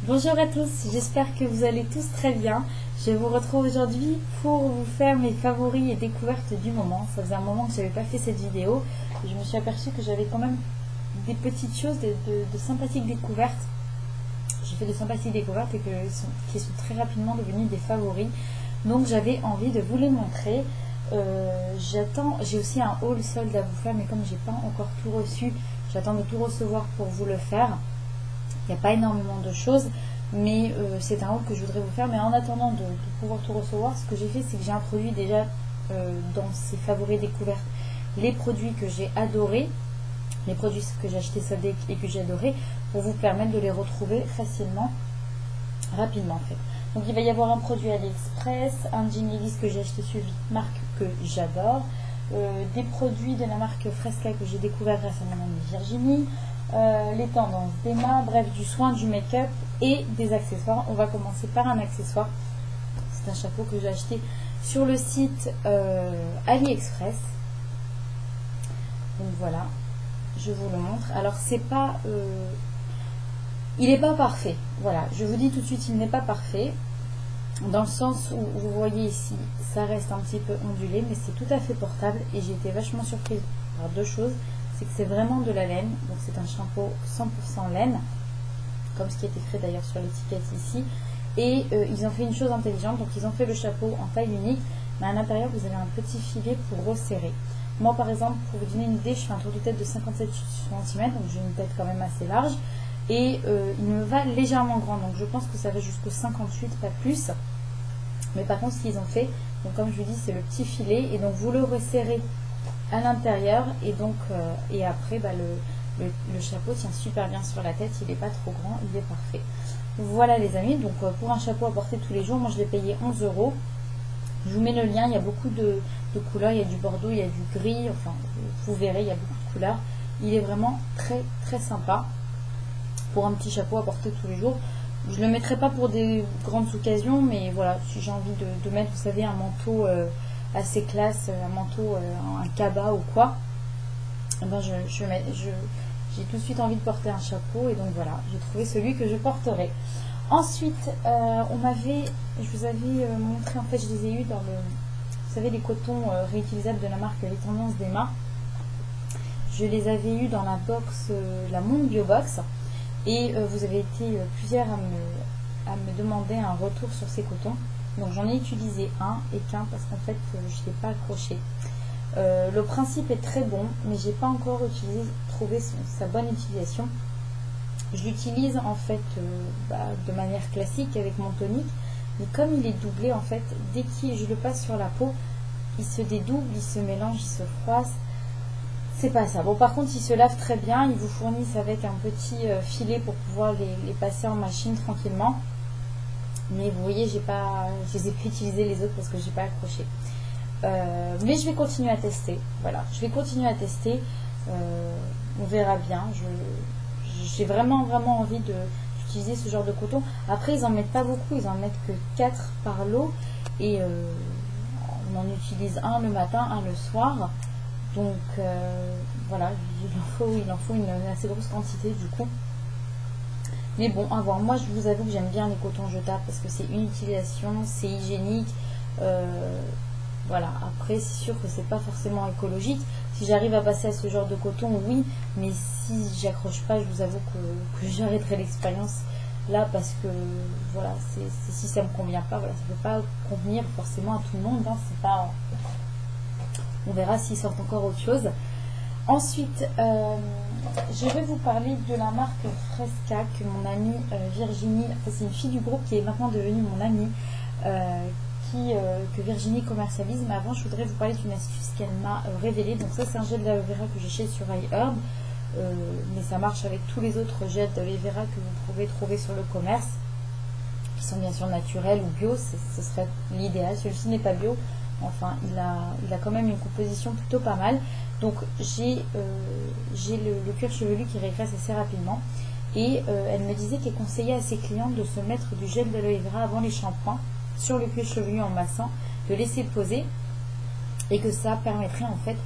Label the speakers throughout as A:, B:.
A: Bonjour à tous, j'espère que vous allez tous très bien. Je vous retrouve aujourd'hui pour vous faire mes favoris et découvertes du moment. Ça faisait un moment que je n'avais pas fait cette vidéo. Je me suis aperçue que j'avais quand même des petites choses, de sympathiques découvertes. J'ai fait de sympathiques découvertes et qui sont très rapidement devenues des favoris. Donc j'avais envie de vous les montrer. J'ai aussi un haul solde à vous faire, mais comme j'ai pas encore tout reçu, j'attends de tout recevoir pour vous le faire. Il n'y a pas énormément de choses, mais c'est un haul que je voudrais vous faire. Mais en attendant de pouvoir tout recevoir, ce que j'ai fait, c'est que j'ai introduit déjà dans ces favoris découvertes les produits que j'ai adorés, les produits que j'ai achetés soldés et que j'ai adorés, pour vous permettre de les retrouver facilement, rapidement en fait. Donc il va y avoir un produit AliExpress, un jean Levi's que j'ai acheté sur marque que j'adore, des produits de la marque Fresca que j'ai découvert grâce à mon amie Virginie, les tendances d'Emma, bref, du soin, du make-up et des accessoires. On va commencer par un accessoire. C'est un chapeau que j'ai acheté sur le site AliExpress. Donc voilà, je vous le montre. Alors c'est pas... il n'est pas parfait. Voilà, je vous dis tout de suite, il n'est pas parfait. Dans le sens où vous voyez ici, ça reste un petit peu ondulé, mais c'est tout à fait portable. Et j'ai été vachement surprise par deux choses. C'est que c'est vraiment de la laine, donc c'est un chapeau 100% laine, comme ce qui est écrit d'ailleurs sur l'étiquette ici. Et ils ont fait une chose intelligente, donc ils ont fait le chapeau en taille unique, mais à l'intérieur vous avez un petit filet pour resserrer. Moi par exemple, pour vous donner une idée, je fais un tour de tête de 57 cm, donc j'ai une tête quand même assez large, et il me va légèrement grand, donc je pense que ça va jusqu'au 58, pas plus. Mais par contre ce qu'ils ont fait, donc comme je vous dis, c'est le petit filet, et donc vous le resserrez à l'intérieur, et donc et après le chapeau tient super bien sur la tête, il n'est pas trop grand, il est parfait. Voilà les amis, donc pour un chapeau à porter tous les jours, moi je l'ai payé 11 €. Je vous mets le lien, il y a beaucoup de couleurs, il y a du bordeaux, il y a du gris, enfin vous verrez, il y a beaucoup de couleurs. Il est vraiment très très sympa pour un petit chapeau à porter tous les jours. Je ne le mettrai pas pour des grandes occasions, mais voilà, si j'ai envie de mettre, vous savez, un manteau assez classe, un manteau, un cabas ou quoi, et ben j'ai tout de suite envie de porter un chapeau, et donc voilà, j'ai trouvé celui que je porterai. Ensuite, je vous avais montré, en fait, je les ai eu dans vous savez, les cotons réutilisables de la marque Les Tendances d'Emma. Je les avais eu dans la box, la Monde Bio Box, et vous avez été plusieurs à me demander un retour sur ces cotons. Donc j'en ai utilisé un et qu'un parce qu'en fait je ne l'ai pas accroché. Le principe est très bon, mais j'ai pas encore trouvé sa bonne utilisation. Je l'utilise en fait de manière classique avec mon tonique, mais comme il est doublé, en fait, dès que je le passe sur la peau, il se dédouble, il se mélange, il se froisse. C'est pas ça. Bon, par contre, il se lave très bien. Ils vous fournissent avec un petit filet pour pouvoir les passer en machine tranquillement. Mais vous voyez, je les ai pu utiliser les autres parce que j'ai pas accroché. Mais je vais continuer à tester. Voilà, je vais continuer à tester. On verra bien. J'ai vraiment envie d'utiliser ce genre de coton. Après, ils en mettent pas beaucoup. Ils en mettent que 4 par lot. Et on en utilise un le matin, un le soir. Donc voilà, il en faut une assez grosse quantité du coup. Mais bon, à voir. Moi, je vous avoue que j'aime bien les cotons jetables parce que c'est une utilisation, c'est hygiénique. Voilà, après, c'est sûr que c'est pas forcément écologique. Si j'arrive à passer à ce genre de coton, oui. Mais si j'accroche pas, je vous avoue que j'arrêterai l'expérience là parce que voilà, si ça me convient pas, voilà, ça peut pas convenir forcément à tout le monde. Hein, c'est pas... On verra s'ils sortent encore autre chose. Ensuite, je vais vous parler de la marque Fresca que mon amie Virginie, enfin, c'est une fille du groupe qui est maintenant devenue mon amie, que Virginie commercialise. Mais avant, je voudrais vous parler d'une astuce qu'elle m'a révélée. Donc ça, c'est un gel d'aloe vera que j'ai chez sur iHerb, mais ça marche avec tous les autres gels d'aloe vera que vous pouvez trouver sur le commerce, qui sont bien sûr naturels ou bio. Ce serait l'idéal. Celui-ci n'est pas bio. Enfin, il a quand même une composition plutôt pas mal. Donc j'ai le cuir chevelu qui régresse assez rapidement. Et elle me disait qu'elle conseillait à ses clientes de se mettre du gel d'aloe vera avant les shampoings sur le cuir chevelu en massant, de laisser poser, et que ça permettrait en fait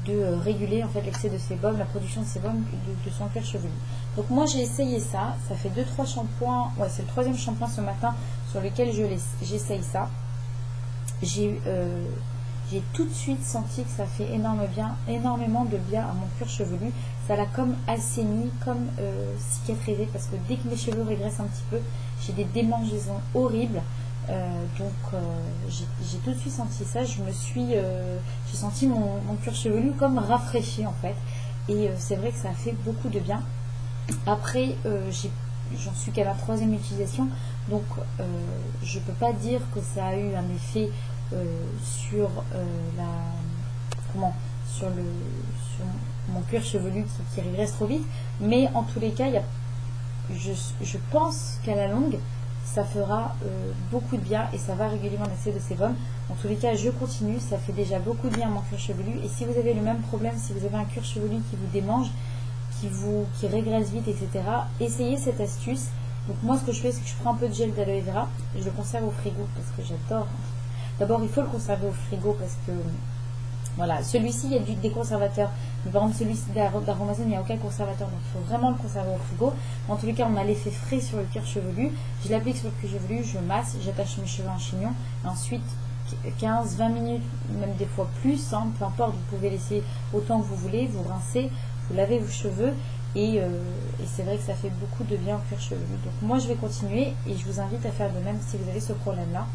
A: de réguler en fait l'excès de sébum, la production de sébum de son cuir chevelu. Donc moi j'ai essayé ça, ça fait 2-3 shampoings, ouais c'est le troisième shampoing ce matin sur lequel j'essaye ça. J'ai tout de suite senti que ça fait énormément de bien à mon cuir chevelu. Ça l'a comme assaini, comme cicatrisé, parce que dès que mes cheveux régressent un petit peu, j'ai des démangeaisons horribles. J'ai tout de suite senti ça. J'ai senti mon cuir chevelu comme rafraîchi en fait. Et c'est vrai que ça a fait beaucoup de bien. Après, j'en suis qu'à ma troisième utilisation, donc je peux pas dire que ça a eu un effet sur mon cuir chevelu qui régresse trop vite, mais en tous les cas, je pense qu'à la longue, ça fera beaucoup de bien et ça va réguler mon excès de sébum. En tous les cas, je continue, ça fait déjà beaucoup de bien à mon cuir chevelu. Et si vous avez le même problème, si vous avez un cuir chevelu qui vous démange, qui régresse vite, etc., essayez cette astuce. Donc moi, ce que je fais, c'est que je prends un peu de gel d'aloe vera et je le conserve au frigo parce que j'adore. D'abord, il faut le conserver au frigo parce que voilà, celui-ci, il y a des conservateurs. Mais par exemple, celui-ci d'Aromazone, il n'y a aucun conservateur. Donc, il faut vraiment le conserver au frigo. En tous les cas, on a l'effet frais sur le cuir chevelu. Je l'applique sur le cuir chevelu, je masse, j'attache mes cheveux en chignon. Et ensuite, 15-20 minutes, même des fois plus, hein, peu importe, vous pouvez laisser autant que vous voulez. Vous rincez, vous lavez vos cheveux. Et c'est vrai que ça fait beaucoup de bien au cuir chevelu. Donc, moi, je vais continuer et je vous invite à faire de même si vous avez ce problème-là.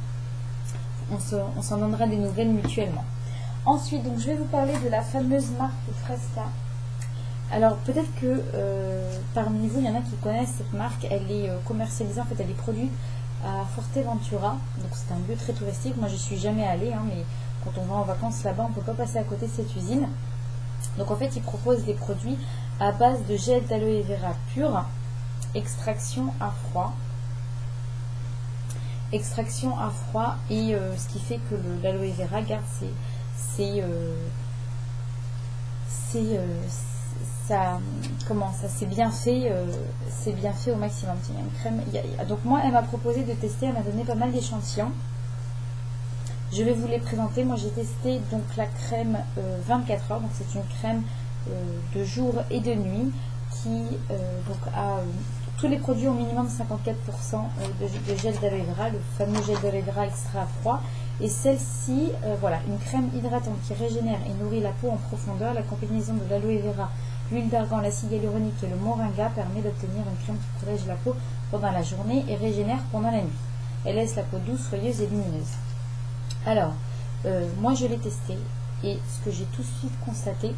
A: On s'en donnera des nouvelles mutuellement. Ensuite, donc, je vais vous parler de la fameuse marque Fresca. Alors, peut-être que parmi vous, il y en a qui connaissent cette marque. Elle est commercialisée, en fait, elle est produite à Forteventura. Donc, c'est un lieu très touristique. Moi, je ne suis jamais allée, hein, mais quand on va en vacances là-bas, on ne peut pas passer à côté de cette usine. Donc, en fait, ils proposent des produits à base de gel d'aloe vera pur, extraction à froid. Extraction à froid et ce qui fait que l'aloe vera garde c'est bien fait au maximum. Il y a une crème, donc moi elle m'a proposé de tester, elle m'a donné pas mal d'échantillons. Je vais vous les présenter. Moi j'ai testé donc la crème 24 heures, donc c'est une crème de jour et de nuit qui donc a tous les produits au minimum 54% de gel d'aloe vera, le fameux gel d'aloe vera extra froid. Et celle-ci, voilà, une crème hydratante qui régénère et nourrit la peau en profondeur. La combinaison de l'aloe vera, l'huile d'argan, l'acide hyaluronique et le moringa permet d'obtenir une crème qui protège la peau pendant la journée et régénère pendant la nuit. Elle laisse la peau douce, soyeuse et lumineuse. Alors, moi je l'ai testée et ce que j'ai tout de suite constaté,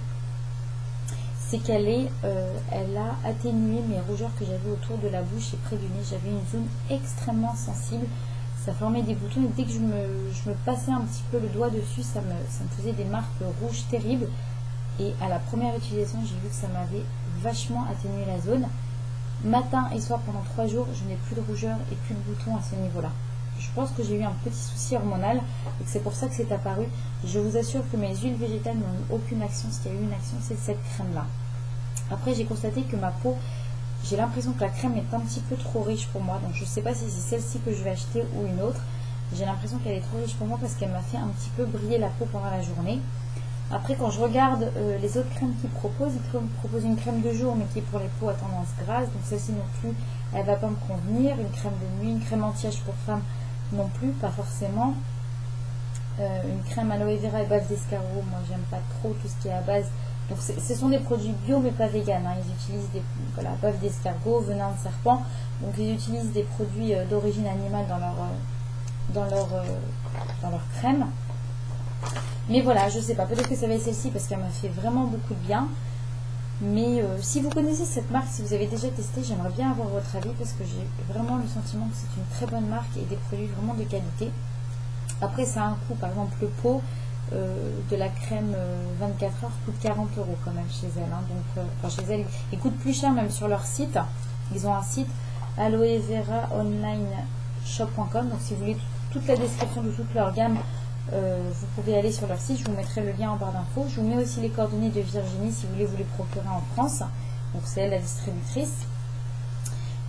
A: c'est qu'elle a atténué mes rougeurs que j'avais autour de la bouche et près du nez. J'avais une zone extrêmement sensible, ça formait des boutons et dès que je me passais un petit peu le doigt dessus, ça me faisait des marques rouges terribles. Et à la première utilisation, j'ai vu que ça m'avait vachement atténué la zone. Matin et soir pendant 3 jours, je n'ai plus de rougeurs et plus de boutons à ce niveau-là. Je pense que j'ai eu un petit souci hormonal et que c'est pour ça que c'est apparu. Je vous assure que mes huiles végétales n'ont eu aucune action. Ce qui a eu une action, c'est cette crème-là. Après, j'ai constaté que ma peau, j'ai l'impression que la crème est un petit peu trop riche pour moi. Donc, je ne sais pas si c'est celle-ci que je vais acheter ou une autre. J'ai l'impression qu'elle est trop riche pour moi parce qu'elle m'a fait un petit peu briller la peau pendant la journée. Après, quand je regarde les autres crèmes qu'ils proposent, ils proposent une crème de jour, mais qui est pour les peaux à tendance grasse. Donc, celle-ci non plus, elle ne va pas me convenir. Une crème de nuit, une crème anti-âge pour femmes non plus, pas forcément. Une crème aloe vera et base d'escargot, moi j'aime pas trop tout ce qui est à base. Donc ce sont des produits bio mais pas vegan, hein. Ils utilisent des bave d'escargot, venin de serpent. Donc ils utilisent des produits d'origine animale dans leur crème. Mais voilà, je sais pas, peut-être que ça va être celle-ci parce qu'elle m'a fait vraiment beaucoup de bien. Mais si vous connaissez cette marque, si vous avez déjà testé, j'aimerais bien avoir votre avis parce que j'ai vraiment le sentiment que c'est une très bonne marque et des produits vraiment de qualité. Après, ça a un coût. Par exemple, le pot de la crème 24 heures coûte 40 € quand même chez elle. Hein. Donc, enfin, chez elle, il coûte plus cher même sur leur site. Ils ont un site aloe vera online shop.com. Donc, si vous voulez toute la description de toute leur gamme, vous pouvez aller sur leur site. Je vous mettrai le lien en barre d'infos. Je vous mets aussi les coordonnées de Virginie si vous voulez vous les procurer en France. Donc, c'est elle la distributrice.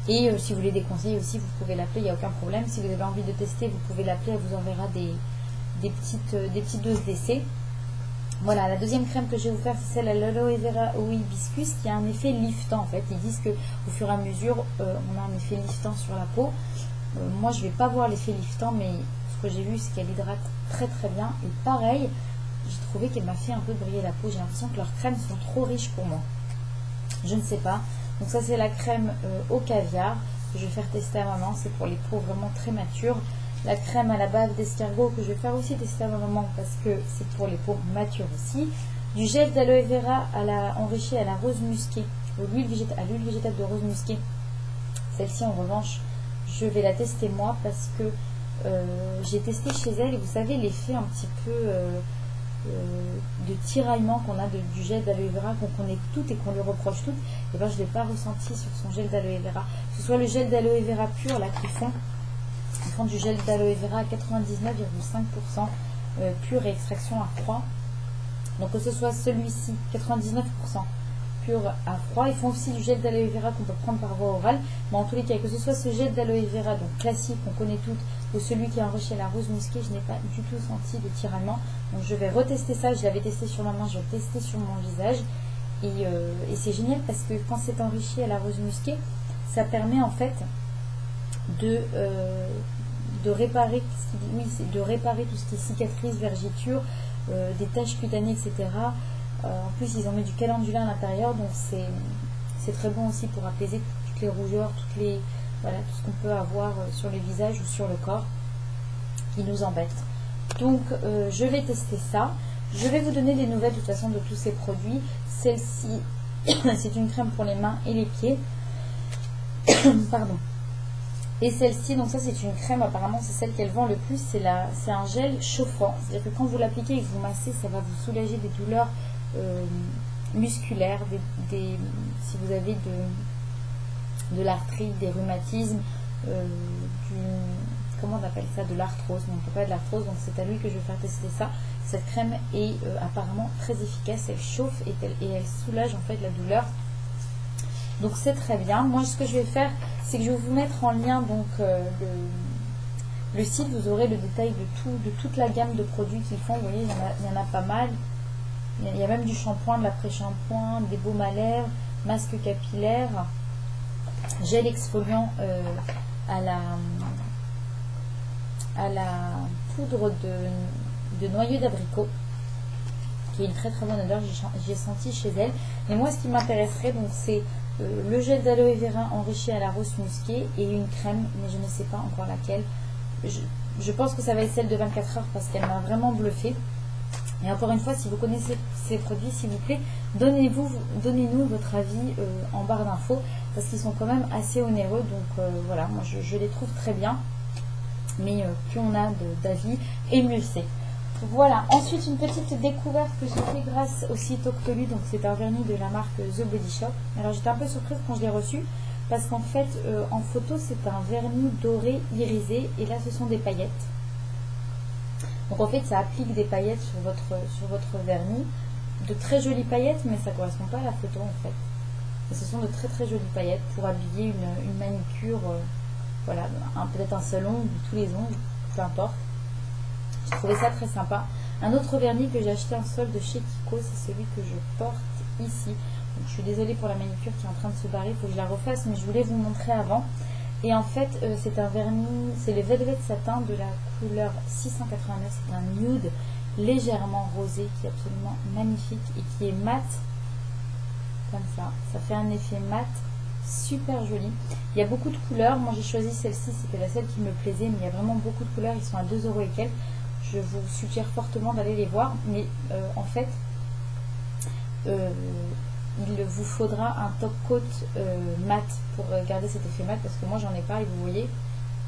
A: Et si vous voulez des conseils aussi, vous pouvez l'appeler, il n'y a aucun problème. Si vous avez envie de tester, vous pouvez l'appeler, elle vous enverra des petites doses d'essai. Voilà, la deuxième crème que je vais vous faire, c'est celle à l'aloe vera au hibiscus qui a un effet liftant en fait. Ils disent qu'au fur et à mesure, on a un effet liftant sur la peau. Moi, je ne vais pas voir l'effet liftant, mais ce que j'ai vu, c'est qu'elle hydrate très très bien. Et pareil, j'ai trouvé qu'elle m'a fait un peu briller la peau. J'ai l'impression que leurs crèmes sont trop riches pour moi. Je ne sais pas. Donc ça, c'est la crème au caviar que je vais faire tester à maman. C'est pour les peaux vraiment très matures. La crème à la bave d'escargot que je vais faire aussi tester à ma maman parce que c'est pour les peaux matures aussi. Du gel d'aloe vera enrichi à la rose musquée, à l'huile végétale de rose musquée. Celle-ci en revanche, je vais la tester moi parce que j'ai testé chez elle et vous savez l'effet un petit peu de tiraillement qu'on a du gel d'aloe vera qu'on connaît toutes et qu'on lui reproche toutes, et ben je ne l'ai pas ressenti sur son gel d'aloe vera. Que ce soit le gel d'aloe vera pur là qu'ils font du gel d'aloe vera à 99,5% pur et extraction à froid. Donc que ce soit celui-ci, 99% pur à froid. Ils font aussi du gel d'aloe vera qu'on peut prendre par voie orale. Mais en tous les cas, que ce soit ce gel d'aloe vera donc classique qu'on connaît toutes, ou celui qui est enrichi à la rose musquée, je n'ai pas du tout senti de tiraillement. Donc je vais retester ça. Je l'avais testé sur ma main, je vais le tester sur mon visage. Et c'est génial parce que quand c'est enrichi à la rose musquée, ça permet en fait de réparer de réparer tout ce qui est cicatrices, vergetures, des taches cutanées, etc. En plus, ils en mettent du calendula à l'intérieur, donc c'est très bon aussi pour apaiser toutes les rougeurs, voilà, tout ce qu'on peut avoir sur le visage ou sur le corps qui nous embête. Donc, je vais tester ça. Je vais vous donner des nouvelles de toute façon de tous ces produits. Celle-ci, c'est une crème pour les mains et les pieds. Pardon. Et celle-ci, donc ça c'est une crème, apparemment c'est celle qu'elle vend le plus, c'est un gel chauffant. C'est-à-dire que quand vous l'appliquez et que vous massez, ça va vous soulager des douleurs musculaires, si vous avez de l'arthrite, des rhumatismes, comment on appelle ça, de l'arthrose. Donc pas de l'arthrose, donc c'est à lui que je vais faire tester ça. Cette crème est apparemment très efficace, elle chauffe et elle soulage en fait la douleur. Donc c'est très bien. Moi ce que je vais faire, c'est que je vais vous mettre en lien donc le site. Vous aurez le détail de toute la gamme de produits qu'ils font. Vous voyez, il y en a pas mal. Il y a même du shampoing, de l'après-shampoing, des baumes à lèvres, masque capillaire, gel exfoliant à la poudre de noyau d'abricot, qui est une très très bonne odeur. J'ai senti chez elle. Mais moi ce qui m'intéresserait donc c'est le gel d'aloe vera enrichi à la rose musquée et une crème, mais je ne sais pas encore laquelle. Je pense que ça va être celle de 24 heures parce qu'elle m'a vraiment bluffé. Et encore une fois, si vous connaissez ces produits, s'il vous plaît, donnez-nous votre avis en barre d'infos parce qu'ils sont quand même assez onéreux. Donc voilà, moi je les trouve très bien. Mais plus on a d'avis et mieux c'est. Voilà, ensuite une petite découverte que j'ai fait grâce au site Octolu, donc c'est un vernis de la marque The Body Shop. Alors j'étais un peu surprise quand je l'ai reçu, parce qu'en fait en photo c'est un vernis doré irisé, et là ce sont des paillettes. Donc en fait ça applique des paillettes sur votre vernis, de très jolies paillettes, mais ça ne correspond pas à la photo en fait. Et ce sont de très très jolies paillettes pour habiller une manicure, voilà, peut-être un salon ou tous les ongles, peu importe. J'ai trouvé ça très sympa. Un autre vernis que j'ai acheté en solde de chez Kiko, c'est celui que je porte ici. Donc, je suis désolée pour la manicure qui est en train de se barrer, il faut que je la refasse, mais je voulais vous montrer avant. Et en fait, c'est un vernis, c'est le Velvet Satin de la couleur 689. C'est un nude légèrement rosé qui est absolument magnifique et qui est mat, comme ça. Ça fait un effet mat super joli. Il y a beaucoup de couleurs. Moi j'ai choisi celle-ci, c'était la seule qui me plaisait, mais il y a vraiment beaucoup de couleurs. Ils sont à 2 € et quelques. Je vous suggère fortement d'aller les voir, mais en fait il vous faudra un top coat mat pour garder cet effet mat, parce que moi j'en ai pas, et vous voyez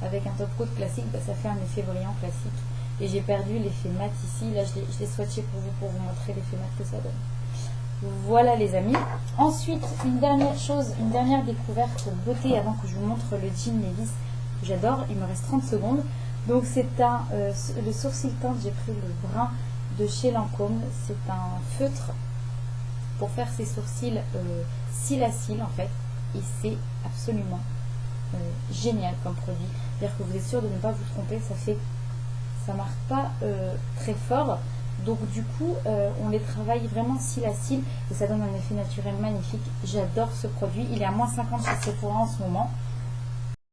A: avec un top coat classique, ça fait un effet brillant classique, et j'ai perdu l'effet mat ici. Là je l'ai swatché pour vous montrer l'effet mat que ça donne. Voilà les amis. Ensuite une dernière chose, une dernière découverte beauté avant que je vous montre le jean Levi's que j'adore. Il me reste 30 secondes. Donc c'est le sourcil teint, j'ai pris le brun de chez Lancôme. C'est un feutre pour faire ses sourcils cils à cils en fait. Et c'est absolument génial comme produit. C'est-à-dire que vous êtes sûr de ne pas vous tromper. Ça marque pas très fort, Donc du coup, on les travaille vraiment cils à cils et ça donne un effet naturel magnifique. J'adore ce produit. Il est à -50 chez Sephora en ce moment.